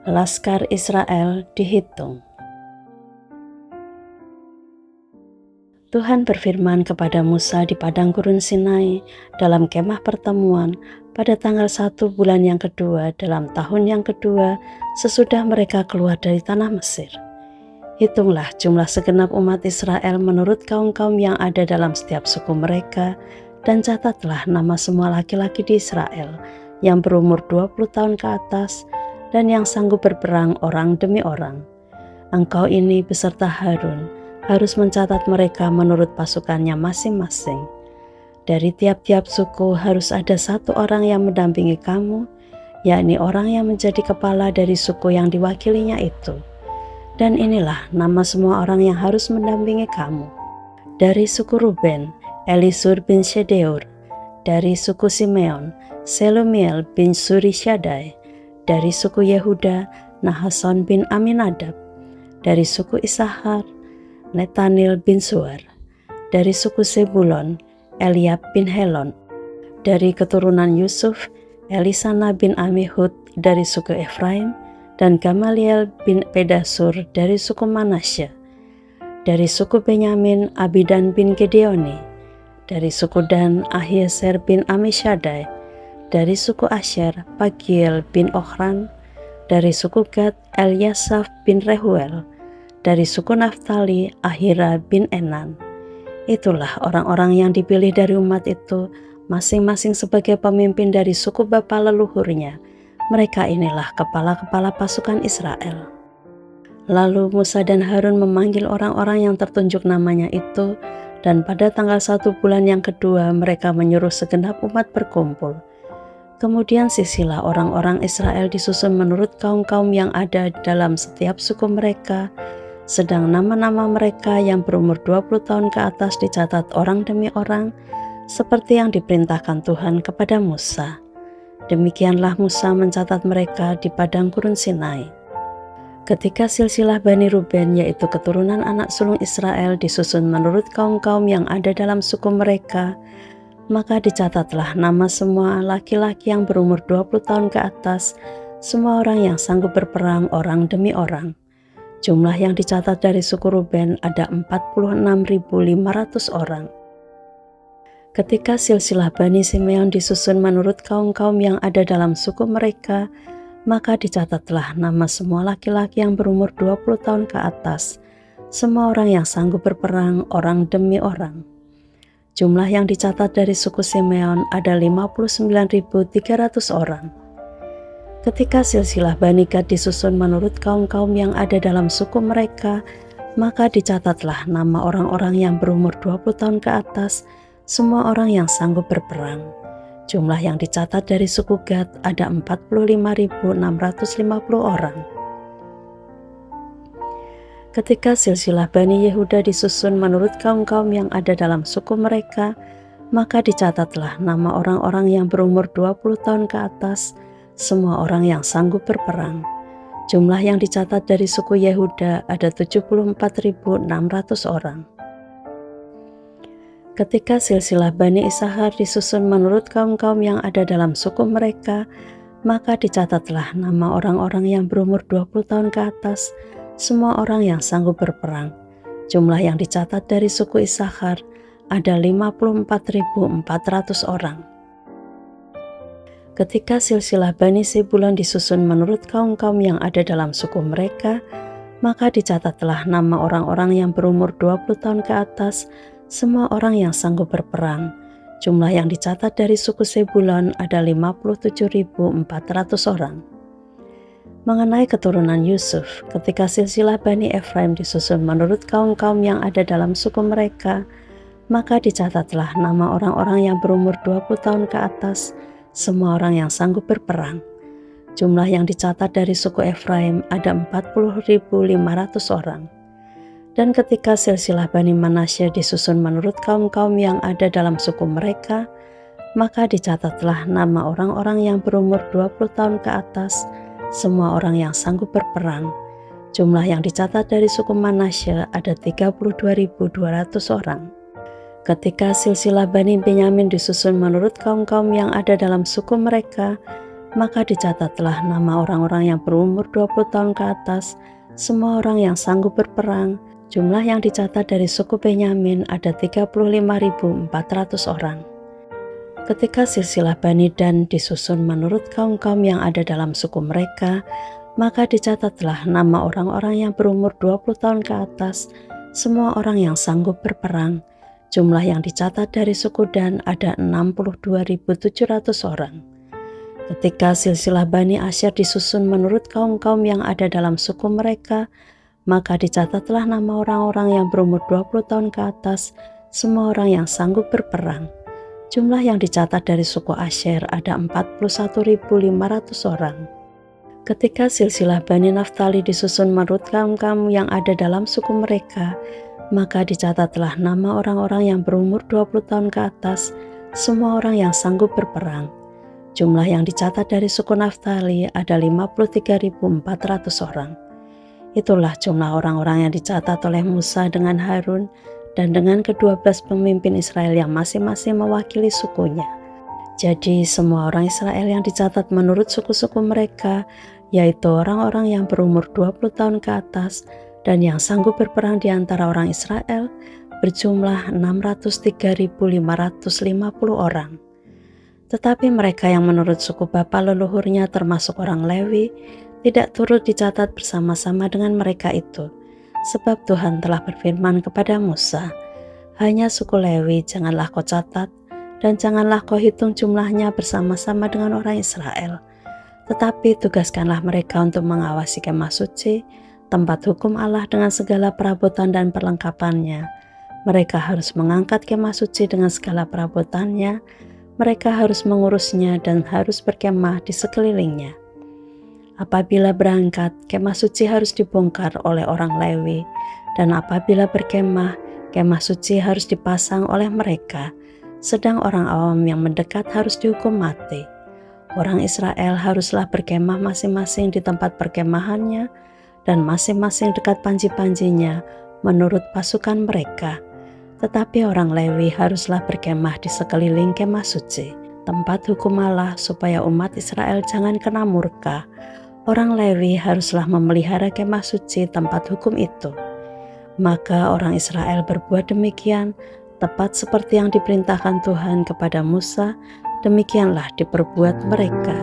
Laskar Israel dihitung. Tuhan berfirman kepada Musa di padang gurun Sinai dalam kemah pertemuan pada tanggal 1 bulan yang kedua dalam tahun yang kedua sesudah mereka keluar dari tanah Mesir. Hitunglah jumlah segenap umat Israel menurut kaum-kaum yang ada dalam setiap suku mereka, dan catatlah nama semua laki-laki di Israel yang berumur 20 tahun ke atas dan yang sanggup berperang orang demi orang. Engkau ini beserta Harun harus mencatat mereka menurut pasukannya masing-masing. Dari tiap-tiap suku harus ada satu orang yang mendampingi kamu, yakni orang yang menjadi kepala dari suku yang diwakilinya itu. Dan inilah nama semua orang yang harus mendampingi kamu. Dari suku Ruben, Elisur bin Shedeur. Dari suku Simeon, Selumiel bin Surishadai. Dari suku Yehuda, Nahason bin Aminadab. Dari suku Isahar, Netanil bin Suar. Dari suku Sebulon, Eliab bin Helon. Dari keturunan Yusuf, Elisana bin Amihud dari suku Efraim, dan Gamaliel bin Pedasur dari suku Manasya. Dari suku Benyamin, Abidan bin Gedeoni. Dari suku Dan, Ahieser bin Amishadai. Dari suku Asher, Pagiel bin Ochran. Dari suku Gad, Eliasaf bin Rehuel. Dari suku Naftali, Ahira bin Enan. Itulah orang-orang yang dipilih dari umat itu, masing-masing sebagai pemimpin dari suku bapa leluhurnya. Mereka inilah kepala-kepala pasukan Israel. Lalu Musa dan Harun memanggil orang-orang yang tertunjuk namanya itu, dan pada tanggal 1 bulan yang kedua mereka menyuruh segenap umat berkumpul. Kemudian sisilah orang-orang Israel disusun menurut kaum-kaum yang ada dalam setiap suku mereka, sedang nama-nama mereka yang berumur 20 tahun ke atas dicatat orang demi orang, seperti yang diperintahkan Tuhan kepada Musa. Demikianlah Musa mencatat mereka di padang gurun Sinai. Ketika silsilah Bani Ruben, yaitu keturunan anak sulung Israel, disusun menurut kaum-kaum yang ada dalam suku mereka, maka dicatatlah nama semua laki-laki yang berumur 20 tahun ke atas, semua orang yang sanggup berperang orang demi orang. Jumlah yang dicatat dari suku Ruben ada 46.500 orang. Ketika silsilah Bani Simeon disusun menurut kaum-kaum yang ada dalam suku mereka, maka dicatatlah nama semua laki-laki yang berumur 20 tahun ke atas, semua orang yang sanggup berperang orang demi orang. Jumlah yang dicatat dari suku Simeon ada 59.300 orang. Ketika silsilah Bani Gad disusun menurut kaum-kaum yang ada dalam suku mereka, maka dicatatlah nama orang-orang yang berumur 20 tahun ke atas, semua orang yang sanggup berperang. Jumlah yang dicatat dari suku Gad ada 45.650 orang. Ketika silsilah Bani Yehuda disusun menurut kaum-kaum yang ada dalam suku mereka, maka dicatatlah nama orang-orang yang berumur 20 tahun ke atas, semua orang yang sanggup berperang. Jumlah yang dicatat dari suku Yehuda ada 74.600 orang. Ketika silsilah Bani Isahar disusun menurut kaum-kaum yang ada dalam suku mereka, maka dicatatlah nama orang-orang yang berumur 20 tahun ke atas, semua orang yang sanggup berperang. Jumlah yang dicatat dari suku Isahar ada 54.400 orang. Ketika silsilah Bani Sebulon disusun menurut kaum-kaum yang ada dalam suku mereka, maka dicatatlah nama orang-orang yang berumur 20 tahun ke atas, semua orang yang sanggup berperang. Jumlah yang dicatat dari suku Sebulon ada 57.400 orang. Mengenai keturunan Yusuf, ketika silsilah Bani Efraim disusun menurut kaum-kaum yang ada dalam suku mereka, maka dicatatlah nama orang-orang yang berumur 20 tahun ke atas, semua orang yang sanggup berperang. Jumlah yang dicatat dari suku Efraim ada 40.500 orang. Dan ketika silsilah Bani Manasya disusun menurut kaum-kaum yang ada dalam suku mereka, maka dicatatlah nama orang-orang yang berumur 20 tahun ke atas, semua orang yang sanggup berperang. Jumlah yang dicatat dari suku Manasya ada 32.200 orang. Ketika silsilah Bani Benyamin disusun menurut kaum-kaum yang ada dalam suku mereka, maka dicatatlah nama orang-orang yang berumur 20 tahun ke atas, semua orang yang sanggup berperang. Jumlah yang dicatat dari suku Benyamin ada 35.400 orang. Ketika silsilah Bani Dan disusun menurut kaum-kaum yang ada dalam suku mereka, maka dicatatlah nama orang-orang yang berumur 20 tahun ke atas, semua orang yang sanggup berperang. Jumlah yang dicatat dari suku Dan ada 62.700 orang. Ketika silsilah Bani Asyir disusun menurut kaum-kaum yang ada dalam suku mereka, maka dicatatlah nama orang-orang yang berumur 20 tahun ke atas, semua orang yang sanggup berperang. Jumlah yang dicatat dari suku Asyir ada 41.500 orang. Ketika silsilah Bani Naftali disusun menurut kaum-kaum yang ada dalam suku mereka, maka dicatatlah nama orang-orang yang berumur 20 tahun ke atas, semua orang yang sanggup berperang. Jumlah yang dicatat dari suku Naftali ada 53.400 orang. Itulah jumlah orang-orang yang dicatat oleh Musa dengan Harun dan dengan ke-12 pemimpin Israel yang masing-masing mewakili sukunya. Jadi semua orang Israel yang dicatat menurut suku-suku mereka, yaitu orang-orang yang berumur 20 tahun ke atas dan yang sanggup berperang di antara orang Israel, berjumlah 603.550 orang. Tetapi mereka yang menurut suku bapa leluhurnya termasuk orang Lewi, tidak turut dicatat bersama-sama dengan mereka itu. Sebab Tuhan telah berfirman kepada Musa, hanya suku Lewi janganlah kau catat, dan janganlah kau hitung jumlahnya bersama-sama dengan orang Israel. Tetapi tugaskanlah mereka untuk mengawasi kemah suci, tempat hukum Allah dengan segala perabotan dan perlengkapannya. Mereka harus mengangkat kemah suci dengan segala perabotannya, mereka harus mengurusnya dan harus berkemah di sekelilingnya. Apabila berangkat, kemah suci harus dibongkar oleh orang Lewi, dan apabila berkemah, kemah suci harus dipasang oleh mereka, sedang orang awam yang mendekat harus dihukum mati. Orang Israel haruslah berkemah masing-masing di tempat perkemahannya, dan masing-masing dekat panji-panjinya menurut pasukan mereka. Tetapi orang Lewi haruslah berkemah di sekeliling kemah suci, tempat hukum Allah, supaya umat Israel jangan kena murka. Orang Lewi haruslah memelihara kemah suci tempat hukum itu. Maka orang Israel berbuat demikian, tepat seperti yang diperintahkan Tuhan kepada Musa, demikianlah diperbuat mereka.